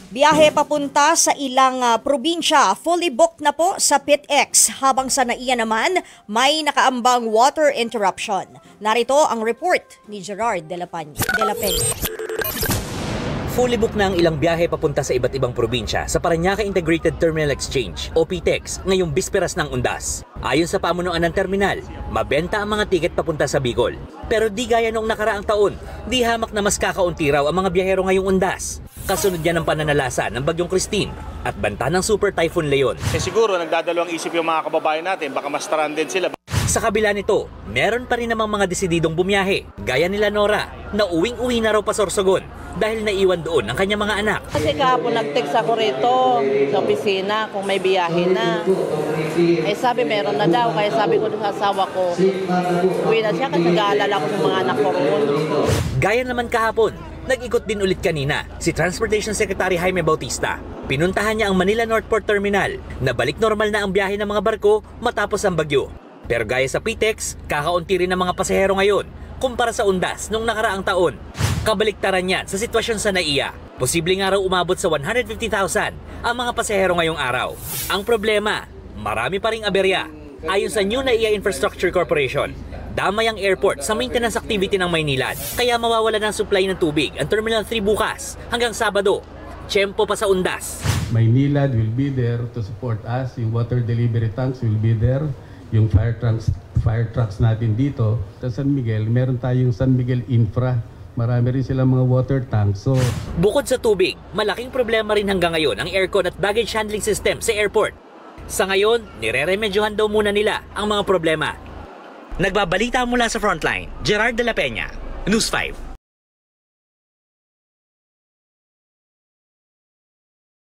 Biyahe papunta sa ilang probinsya, fully booked na po sa PITX, habang sa NAIA naman may nakaambang water interruption. Narito ang report ni Gerard de la Peña. Fully booked na ang ilang biyahe papunta sa iba't ibang probinsya sa Parañaque Integrated Terminal Exchange o PITEX ngayong bisperas ng Undas. Ayon sa pamunuan ng terminal, mabenta ang mga tiket papunta sa Bicol. Pero di gaya noong nakaraang taon, di hamak na mas kakaunti raw ang mga biyahero ngayong Undas. Kasunod yan ng pananalasa ng Bagyong Christine at banta ng Super Typhoon Leon. Siguro nagdadalawang isip yung mga kababayan natin, baka mas stranded sila. Sa kabila nito, meron pa rin namang mga desididong bumiyahe, gaya nila Nora, na uwing-uwi na raw pa Sorsogon dahil naiwan doon ang kanyang mga anak. Kasi kahapon nag-text ako rito sa opisina kung may biyahe na. Eh sabi meron na daw, kaya sabi ko sa asawa ko, uwi na siya kasi nag-aalala ko sa mga anak ko roon. Gaya naman kahapon, nag-ikot din ulit kanina si Transportation Secretary Jaime Bautista. Pinuntahan niya ang Manila Northport Terminal na balik normal na ang biyahe ng mga barko matapos ang bagyo. Pero gaya sa PITEX, kakaunti rin ang mga pasahero ngayon kumpara sa Undas noong nakaraang taon. Kabaliktaran yan sa sitwasyon sa NAIA. Posibleng nga raw umabot sa 150,000 ang mga pasahero ngayong araw. Ang problema, marami pa ring aberya. Ayon sa New NAIA Infrastructure Corporation, damay ang airport sa maintenance activity ng Maynilad. Kaya mawawala ng supply ng tubig ang Terminal 3 bukas hanggang Sabado. Tiyempo pa sa Undas. Maynilad will be there to support us. Yung water delivery tanks will be there. Yung fire trucks natin dito sa San Miguel, meron tayong San Miguel Infra. Marami rin silang mga water tanks. Bukod sa tubig, malaking problema rin hanggang ngayon ang aircon at baggage handling system sa airport. Sa ngayon, nire-remedyohan daw muna nila ang mga problema. Nagbabalita mula sa Frontline, Gerard de la Peña, News 5.